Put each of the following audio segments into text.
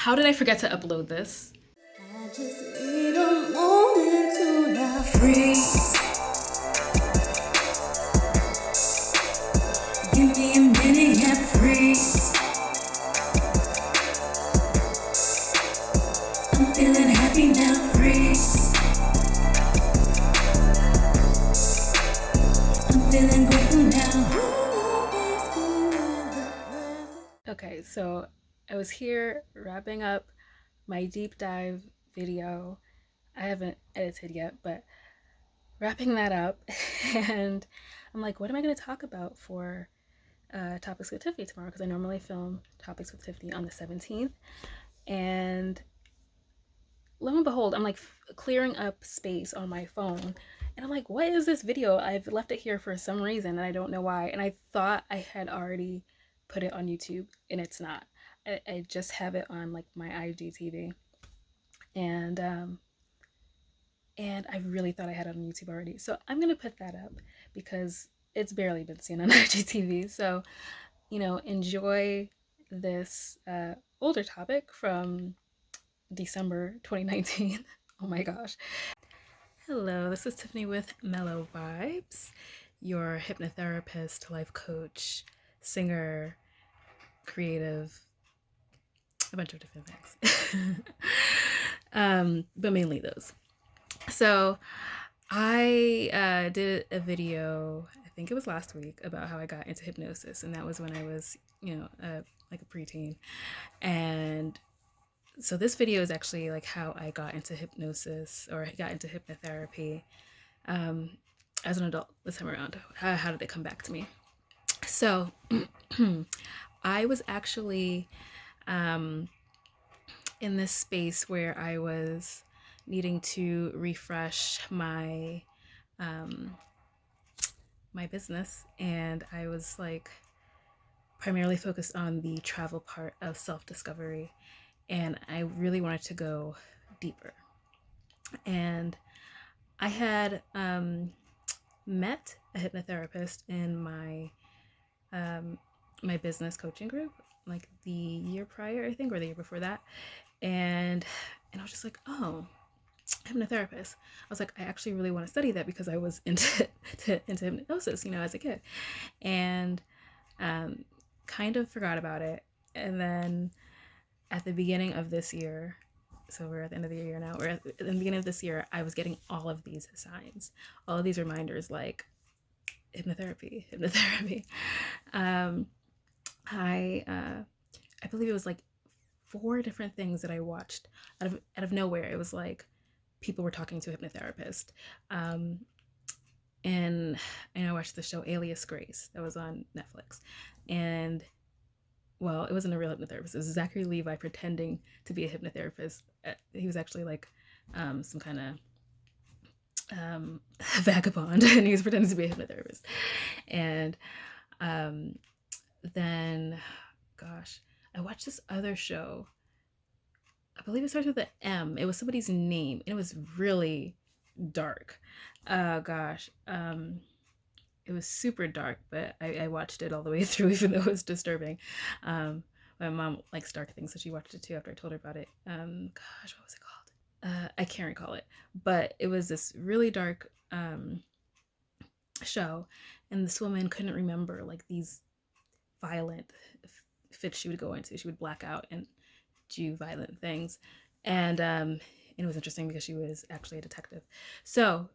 How did I forget to upload this? I just need a moment to not freeze. Give me a minute and freeze. I'm feeling happy now, freeze. I'm feeling grateful now. Okay, so I was here wrapping up my deep dive video. I haven't edited yet, but wrapping that up, and I'm like, what am I going to talk about for Topics with Tiffany tomorrow? Because I normally film Topics with Tiffany on the 17th, and lo and behold, I'm like clearing up space on my phone, and I'm like, what is this video? I've left it here for some reason, and I don't know why, and I thought I had already put it on YouTube, and it's not. I just have it on like my IGTV, and I really thought I had it on YouTube already. So I'm gonna put that up because it's barely been seen on IGTV. So, you know, enjoy this older topic from December 2019. Oh my gosh. Hello, this is Tiffany with Mellow Vybes, your hypnotherapist, life coach, singer, creative, a bunch of different things. But mainly those. So I did a video, I think it was last week, about how I got into hypnosis, and that was when I was, like a preteen. And so this video is actually like how I got into hypnosis, or I got into hypnotherapy as an adult this time around. How did it come back to me? So I was actually in this space where I was needing to refresh my my business, and I was like primarily focused on the travel part of self-discovery, and I really wanted to go deeper. And I had met a hypnotherapist in my my business coaching group like the year prior, I think, or the year before that, and I was just like, oh, hypnotherapist. I was like, I actually really want to study that because I was into hypnosis, as a kid, and kind of forgot about it. And then at the beginning of this year, so we're at the end of the year now, we're at the beginning of this year, I was getting all of these signs, all of these reminders, like hypnotherapy. I believe it was like 4 different things that I watched out of nowhere. It was like people were talking to a hypnotherapist. And I watched the show Alias Grace that was on Netflix. And well, it wasn't a real hypnotherapist. It was Zachary Levi pretending to be a hypnotherapist. He was actually like some kind of vagabond, and he was pretending to be a hypnotherapist. And then, gosh, I watched this other show. I believe it starts with an M. It was somebody's name, and it was really dark. Gosh, it was super dark, but I watched it all the way through, even though it was disturbing. My mom likes dark things, so she watched it too after I told her about it. Gosh, what was it called? I can't recall it, but it was this really dark show, and this woman couldn't remember like these violent fits she would go into. She would black out and do violent things, and it was interesting because she was actually a detective. So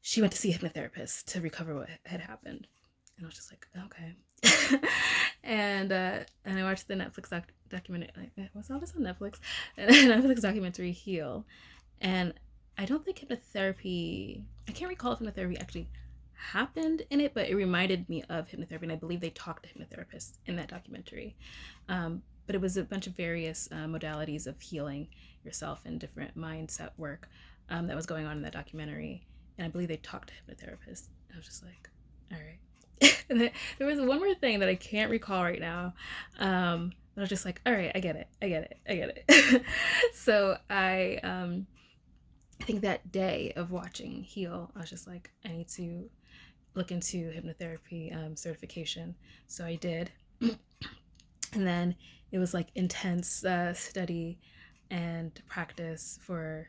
she went to see a hypnotherapist to recover what had happened, and I was just like, okay. and I watched the Netflix documentary. Like, was all this on Netflix? And Netflix documentary Heal, and I don't think hypnotherapy. I can't recall if hypnotherapy actually happened in it, but it reminded me of hypnotherapy, and I believe they talked to hypnotherapists in that documentary. But it was a bunch of various modalities of healing yourself and different mindset work that was going on in that documentary. And I believe they talked to hypnotherapists. I was just like, all right. And then there was one more thing that I can't recall right now. But I was just like, all right, I get it. So I think that day of watching Heal, I was just like, I need to look into hypnotherapy certification. So I did. And then it was like intense study and practice for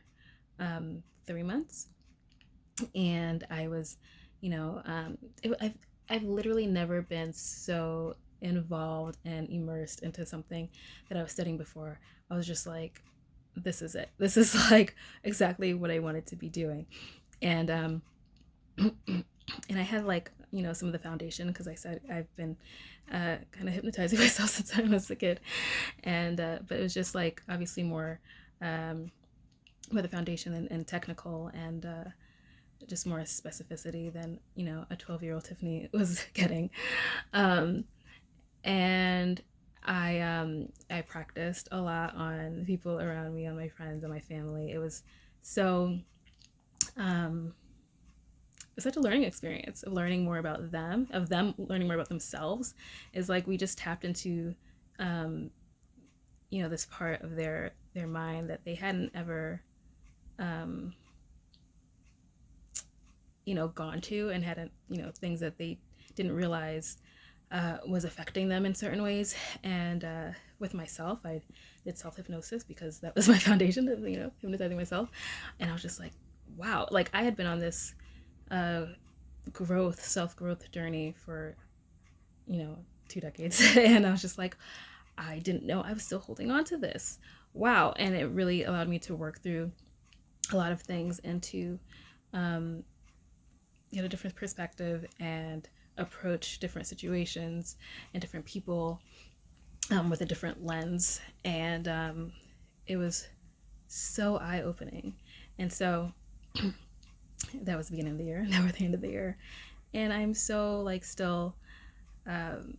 3 months. And I was, you know, I've literally never been so involved and immersed into something that I was studying before. I was just like, this is it. This is like exactly what I wanted to be doing. And and I had like, you know, some of the foundation because I said I've been kind of hypnotizing myself since I was a kid. And but it was just like obviously more with the foundation and technical and just more specificity than, you know, a 12-year-old Tiffany was getting. Um, and I practiced a lot on the people around me, on my friends, on my family. It was so um, it was such a learning experience of learning more about them, of them learning more about themselves. Is like we just tapped into um, you know, this part of their mind that they hadn't ever um, you know, gone to, and hadn't, you know, things that they didn't realize was affecting them in certain ways. And with myself, I did self hypnosis because that was my foundation of, you know, hypnotizing myself. And I was just like, wow, like I had been on this uh, self growth journey for, you know, 2 decades. And I was just like, I didn't know I was still holding on to this. Wow. And it really allowed me to work through a lot of things and to um, get a different perspective and approach different situations and different people with a different lens. And it was so eye opening. And so that was the beginning of the year. Now we're at the end of the year. And I'm so like still um,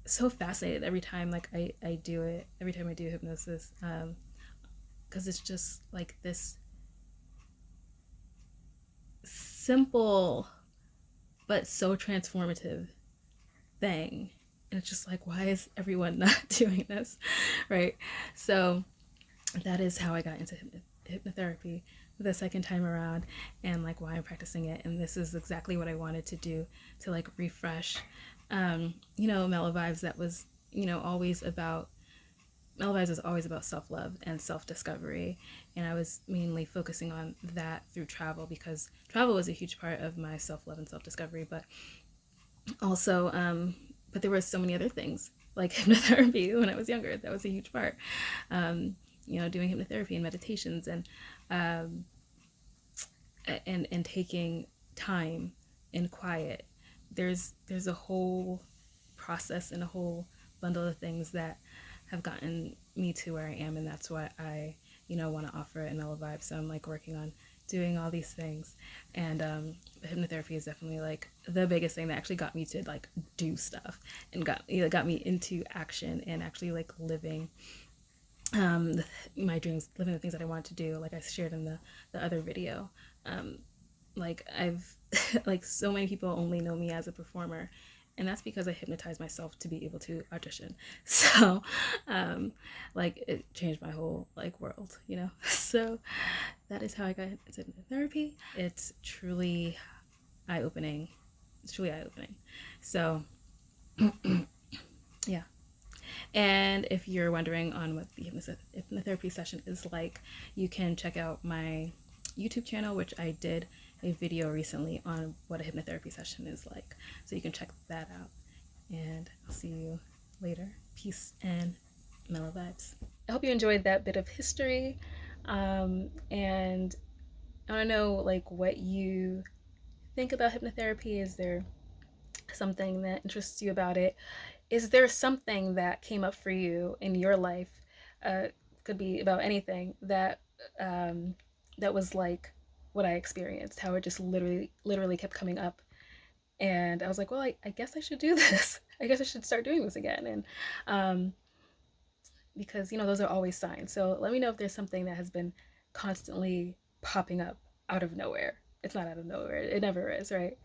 so fascinated every time like I do it, every time I do hypnosis. Because it's just like this simple but so transformative thing. And it's just like, why is everyone not doing this? Right. So that is how I got into hypnotherapy the second time around, and like why I'm practicing it. And this is exactly what I wanted to do to like refresh, you know, Mellow Vybes. That was, you know, always about Mellow Vybes was always about self love and self discovery. And I was mainly focusing on that through travel because travel was a huge part of my self love and self discovery. But also, but there were so many other things like hypnotherapy when I was younger. That was a huge part. You know, doing hypnotherapy and meditations um, and taking time in quiet. There's a whole process and a whole bundle of things that have gotten me to where I am, and that's what I, you know, want to offer in Mellow Vibes. So I'm like working on doing all these things, and hypnotherapy is definitely like the biggest thing that actually got me to like do stuff and got, you know, got me into action and actually like living um, my dreams, living the things that I wanted to do, like I shared in the other video. Um, like I've like so many people only know me as a performer, and that's because I hypnotized myself to be able to audition. So like it changed my whole like world, you know. So that is how I got into therapy. It's truly eye-opening. It's truly eye-opening. So yeah. And if you're wondering on what the hypnotherapy session is like, you can check out my YouTube channel, which I did a video recently on what a hypnotherapy session is like. So you can check that out. And I'll see you later. Peace and mellow vibes. I hope you enjoyed that bit of history. And I want to know like what you think about hypnotherapy. Is there something that interests you about it? Is there something that came up for you in your life? Could be about anything that that was like what I experienced. How it just literally kept coming up, and I was like, well, I guess I should do this. I guess I should start doing this again. And because, you know, those are always signs. So let me know if there's something that has been constantly popping up out of nowhere. It's not out of nowhere. It never is, right?